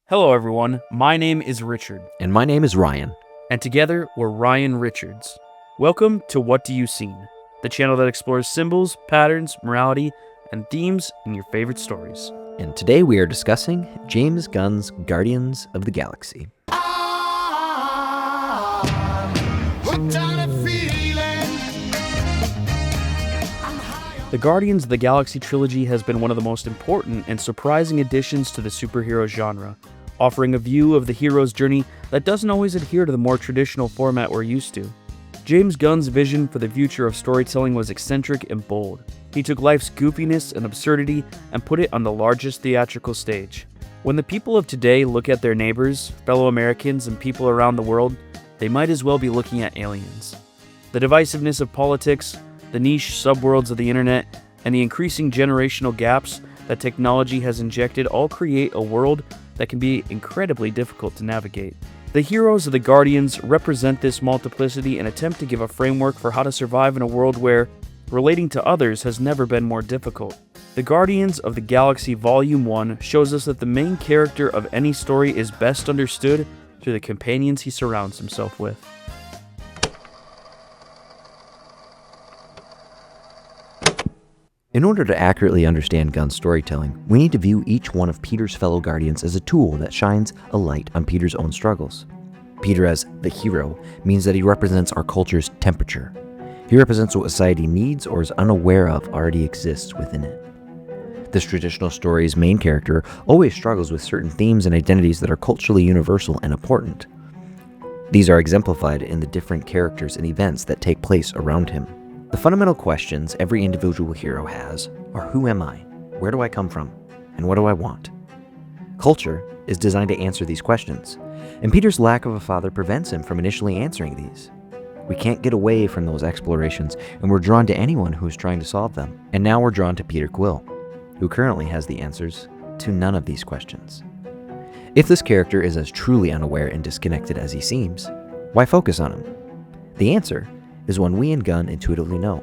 Hello everyone, my name is Richard. And my name is Ryan. And together we're Ryan Richards. Welcome to What Do You Seen, the channel that explores symbols, patterns, morality, and themes in your favorite stories. And today we are discussing James Gunn's Guardians of the Galaxy. The Guardians of the Galaxy trilogy has been one of the most important and surprising additions to the superhero genre, offering a view of the hero's journey that doesn't always adhere to the more traditional format we're used to. James Gunn's vision for the future of storytelling was eccentric and bold. He took life's goofiness and absurdity and put it on the largest theatrical stage. When the people of today look at their neighbors, fellow Americans, and people around the world, they might as well be looking at aliens. The divisiveness of politics, the niche subworlds of the internet, and the increasing generational gaps that technology has injected all create a world that can be incredibly difficult to navigate. The heroes of the Guardians represent this multiplicity and attempt to give a framework for how to survive in a world where relating to others has never been more difficult. The Guardians of the Galaxy Volume 1 shows us that the main character of any story is best understood through the companions he surrounds himself with. In order to accurately understand Gunn's storytelling, we need to view each one of Peter's fellow Guardians as a tool that shines a light on Peter's own struggles. Peter as the hero means that he represents our culture's temperature. He represents what society needs or is unaware of already exists within it. This traditional story's main character always struggles with certain themes and identities that are culturally universal and important. These are exemplified in the different characters and events that take place around him. The fundamental questions every individual hero has are: who am I? Where do I come from? And what do I want? Culture is designed to answer these questions, and Peter's lack of a father prevents him from initially answering these. We can't get away from those explorations, and we're drawn to anyone who is trying to solve them. And now we're drawn to Peter Quill, who currently has the answers to none of these questions. If this character is as truly unaware and disconnected as he seems, why focus on him? The answer is one we and Gunn intuitively know.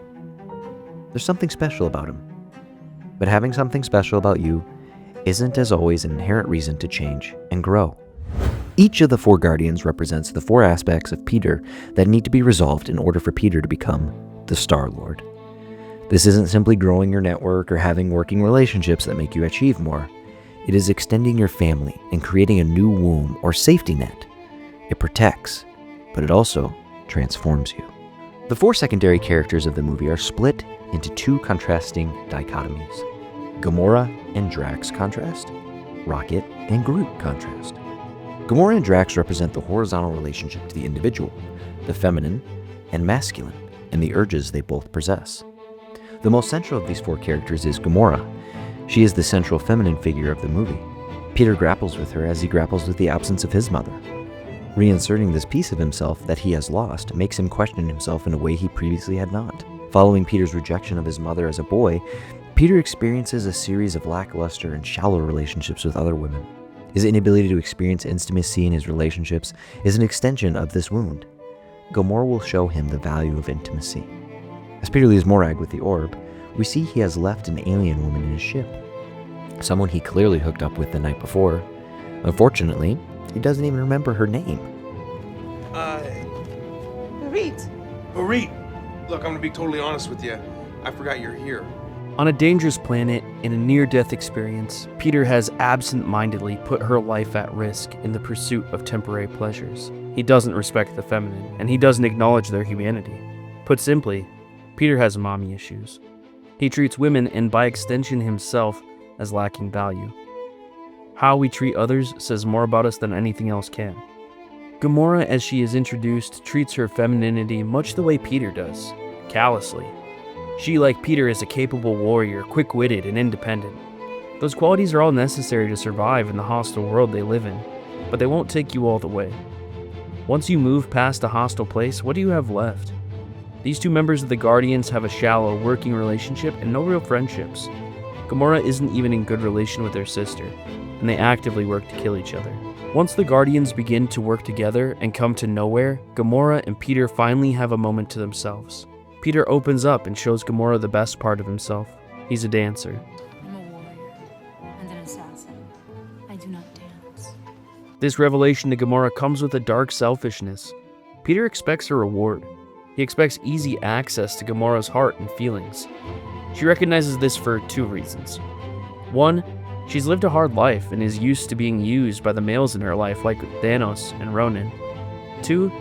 There's something special about him. But having something special about you isn't as always an inherent reason to change and grow. Each of the four Guardians represents the four aspects of Peter that need to be resolved in order for Peter to become the StarLord. This isn't simply growing your network or having working relationships that make you achieve more. It is extending your family and creating a new womb or safety net. It protects, but it also transforms you. The four secondary characters of the movie are split into two contrasting dichotomies: Gamora and Drax contrast, Rocket and Groot contrast. Gamora and Drax represent the horizontal relationship to the individual, the feminine and masculine, and the urges they both possess. The most central of these four characters is Gamora. She is the central feminine figure of the movie. Peter grapples with her as he grapples with the absence of his mother. Reinserting this piece of himself that he has lost makes him question himself in a way he previously had not. Following Peter's rejection of his mother as a boy, Peter experiences a series of lackluster and shallow relationships with other women. His inability to experience intimacy in his relationships is an extension of this wound. Gamora will show him the value of intimacy. As Peter leaves Morag with the orb, we see he has left an alien woman in his ship, someone he clearly hooked up with the night before. Unfortunately, he doesn't even remember her name. Barit. Look, I'm gonna be totally honest with you. I forgot you're here. On a dangerous planet, in a near-death experience, Peter has absent-mindedly put her life at risk in the pursuit of temporary pleasures. He doesn't respect the feminine, and he doesn't acknowledge their humanity. Put simply, Peter has mommy issues. He treats women, and by extension himself, as lacking value. How we treat others says more about us than anything else can. Gamora, as she is introduced, treats her femininity much the way Peter does, callously. She, like Peter, is a capable warrior, quick-witted and independent. Those qualities are all necessary to survive in the hostile world they live in, but they won't take you all the way. Once you move past a hostile place, what do you have left? These two members of the Guardians have a shallow, working relationship and no real friendships. Gamora isn't even in good relation with her sister, and they actively work to kill each other. Once the Guardians begin to work together and come to nowhere, Gamora and Peter finally have a moment to themselves. Peter opens up and shows Gamora the best part of himself. He's a dancer. I'm a warrior and an assassin. I do not dance. This revelation to Gamora comes with a dark selfishness. Peter expects a reward. He expects easy access to Gamora's heart and feelings. She recognizes this for two reasons. One, she's lived a hard life and is used to being used by the males in her life like Thanos and Ronan. Two,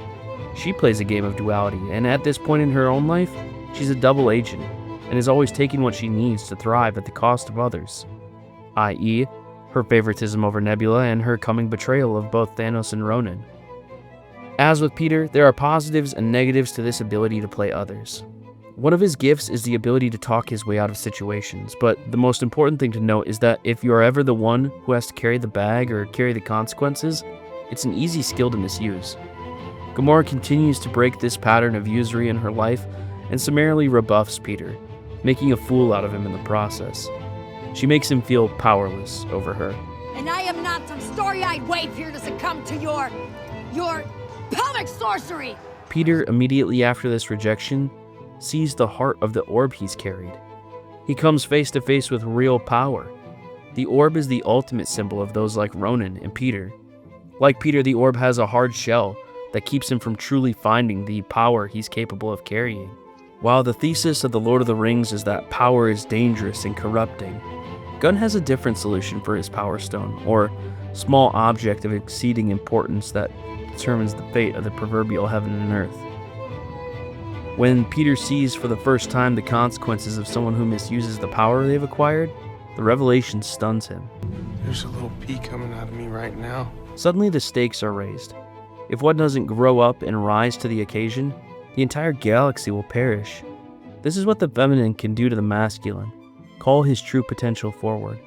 she plays a game of duality, and at this point in her own life, she's a double agent and is always taking what she needs to thrive at the cost of others, i.e., her favoritism over Nebula and her coming betrayal of both Thanos and Ronan. As with Peter, there are positives and negatives to this ability to play others. One of his gifts is the ability to talk his way out of situations, but the most important thing to note is that if you are ever the one who has to carry the bag or carry the consequences, it's an easy skill to misuse. Gamora continues to break this pattern of usury in her life and summarily rebuffs Peter, making a fool out of him in the process. She makes him feel powerless over her. And I am not some story-eyed waif here to succumb to your pelvic sorcery! Peter, immediately after this rejection, sees the heart of the orb he's carried. He comes face to face with real power. The orb is the ultimate symbol of those like Ronan and Peter. Like Peter, the orb has a hard shell that keeps him from truly finding the power he's capable of carrying. While the thesis of the Lord of the Rings is that power is dangerous and corrupting, Gunn has a different solution for his Power Stone, or small object of exceeding importance that determines the fate of the proverbial heaven and earth. When Peter sees for the first time the consequences of someone who misuses the power they've acquired, the revelation stuns him. There's a little pea coming out of me right now. Suddenly the stakes are raised. If one doesn't grow up and rise to the occasion, the entire galaxy will perish. This is what the feminine can do to the masculine. Call his true potential forward.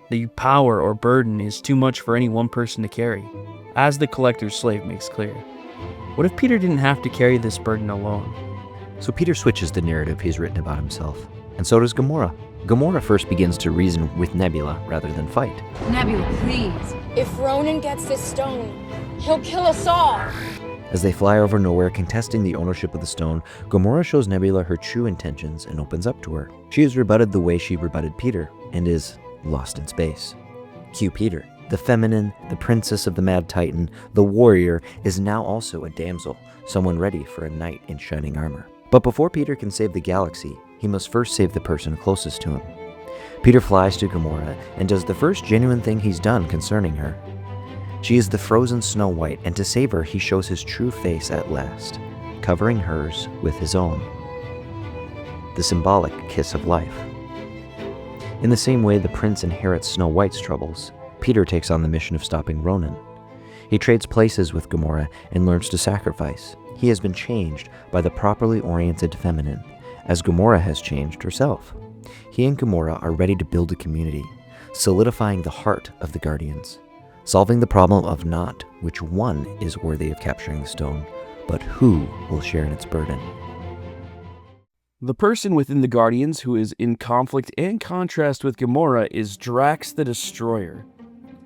The power or burden is too much for any one person to carry, as the collector's slave makes clear. What if Peter didn't have to carry this burden alone? So Peter switches the narrative he's written about himself, and so does Gamora. Gamora first begins to reason with Nebula rather than fight. Nebula, please. If Ronan gets this stone, he'll kill us all. As they fly over nowhere contesting the ownership of the stone, Gamora shows Nebula her true intentions and opens up to her. She is rebutted the way she rebutted Peter, and is lost in space. Cue Peter. The feminine, the princess of the Mad Titan, the warrior, is now also a damsel, someone ready for a knight in shining armor. But before Peter can save the galaxy, he must first save the person closest to him. Peter flies to Gamora and does the first genuine thing he's done concerning her. She is the frozen Snow White, and to save her, he shows his true face at last, covering hers with his own. The symbolic kiss of life. In the same way the prince inherits Snow White's troubles, Peter takes on the mission of stopping Ronan. He trades places with Gamora and learns to sacrifice. He has been changed by the properly oriented feminine, as Gamora has changed herself. He and Gamora are ready to build a community, solidifying the heart of the Guardians, solving the problem of not which one is worthy of capturing the stone, but who will share in its burden. The person within the Guardians who is in conflict and contrast with Gamora is Drax the Destroyer.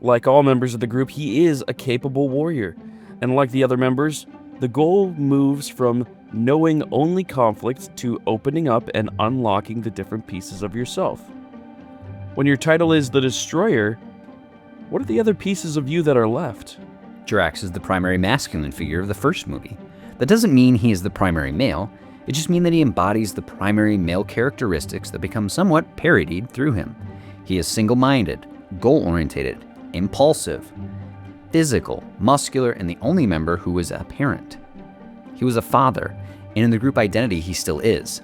Like all members of the group, he is a capable warrior, and like the other members, the goal moves from knowing only conflict to opening up and unlocking the different pieces of yourself. When your title is the Destroyer, what are the other pieces of you that are left? Drax is the primary masculine figure of the first movie. That doesn't mean he is the primary male, it just means that he embodies the primary male characteristics that become somewhat parodied through him. He is single-minded, goal-oriented, impulsive, physical, muscular, and the only member who is a parent. He was a father, and in the group identity he still is.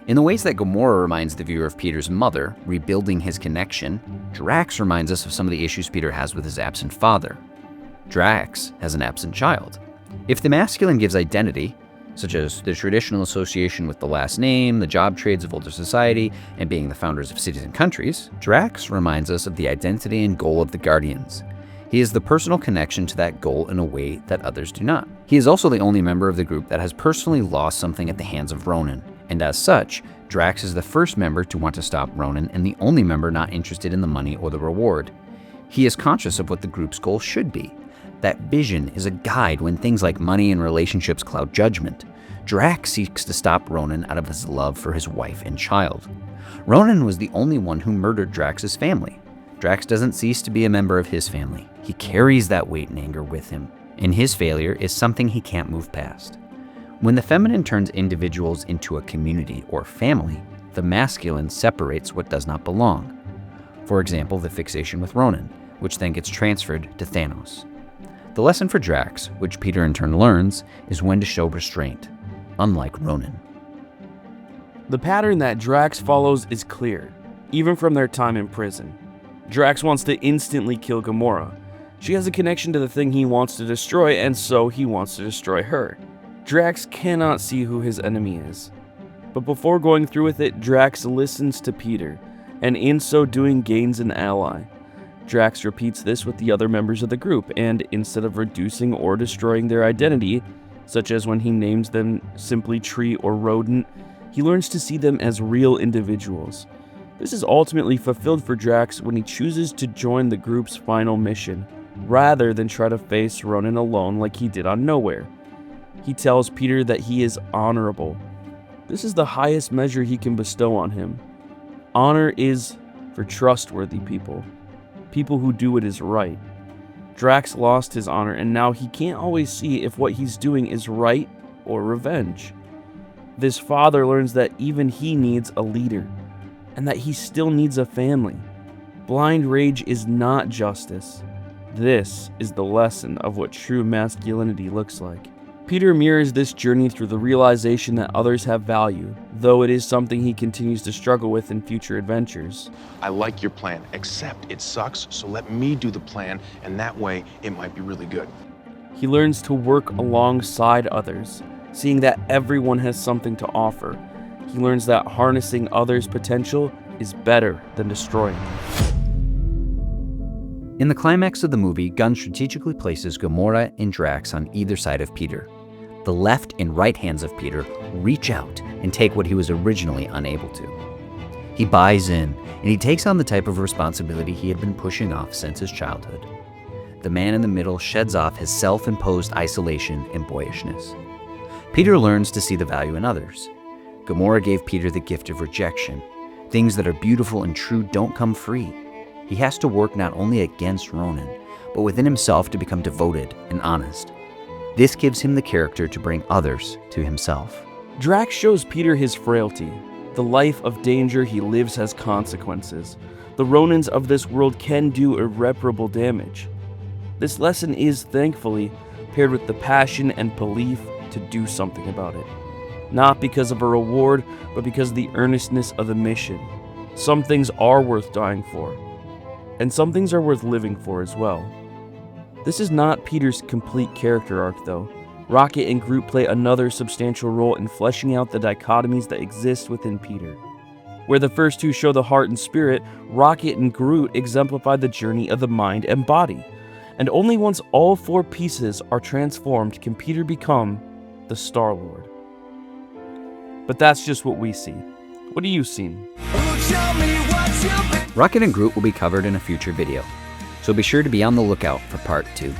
In the ways that Gamora reminds the viewer of Peter's mother, rebuilding his connection, Drax reminds us of some of the issues Peter has with his absent father. Drax has an absent child. If the masculine gives identity, such as the traditional association with the last name, the job trades of older society, and being the founders of cities and countries, Drax reminds us of the identity and goal of the Guardians. He is the personal connection to that goal in a way that others do not. He is also the only member of the group that has personally lost something at the hands of Ronan, and as such, Drax is the first member to want to stop Ronan and the only member not interested in the money or the reward. He is conscious of what the group's goal should be. That vision is a guide when things like money and relationships cloud judgment. Drax seeks to stop Ronan out of his love for his wife and child. Ronan was the only one who murdered Drax's family. Drax doesn't cease to be a member of his family. He carries that weight and anger with him, and his failure is something he can't move past. When the feminine turns individuals into a community or family, the masculine separates what does not belong. For example, the fixation with Ronan, which then gets transferred to Thanos. The lesson for Drax, which Peter in turn learns, is when to show restraint, unlike Ronan. The pattern that Drax follows is clear, even from their time in prison. Drax wants to instantly kill Gamora. She has a connection to the thing he wants to destroy, and so he wants to destroy her. Drax cannot see who his enemy is. But before going through with it, Drax listens to Peter, and in so doing gains an ally. Drax repeats this with the other members of the group, and instead of reducing or destroying their identity, such as when he names them simply tree or rodent, he learns to see them as real individuals. This is ultimately fulfilled for Drax when he chooses to join the group's final mission, rather than try to face Ronan alone like he did on Nowhere. He tells Peter that he is honorable. This is the highest measure he can bestow on him. Honor is for trustworthy people. People who do what is right. Drax lost his honor, and now he can't always see if what he's doing is right or revenge. This father learns that even he needs a leader, and that he still needs a family. Blind rage is not justice. This is the lesson of what true masculinity looks like. Peter mirrors this journey through the realization that others have value, though it is something he continues to struggle with in future adventures. I like your plan, except it sucks, so let me do the plan, and that way it might be really good. He learns to work alongside others, seeing that everyone has something to offer. He learns that harnessing others' potential is better than destroying them. In the climax of the movie, Gunn strategically places Gamora and Drax on either side of Peter. The left and right hands of Peter reach out and take what he was originally unable to. He buys in, and he takes on the type of responsibility he had been pushing off since his childhood. The man in the middle sheds off his self-imposed isolation and boyishness. Peter learns to see the value in others. Gamora gave Peter the gift of rejection. Things that are beautiful and true don't come free. He has to work not only against Ronan, but within himself to become devoted and honest. This gives him the character to bring others to himself. Drax shows Peter his frailty. The life of danger he lives has consequences. The Ronans of this world can do irreparable damage. This lesson is, thankfully, paired with the passion and belief to do something about it. Not because of a reward, but because of the earnestness of the mission. Some things are worth dying for, and some things are worth living for as well. This is not Peter's complete character arc, though. Rocket and Groot play another substantial role in fleshing out the dichotomies that exist within Peter. Where the first two show the heart and spirit, Rocket and Groot exemplify the journey of the mind and body. And only once all four pieces are transformed can Peter become the StarLord. But that's just what we see. What do you see? Rocket and Groot will be covered in a future video, so be sure to be on the lookout for part 2.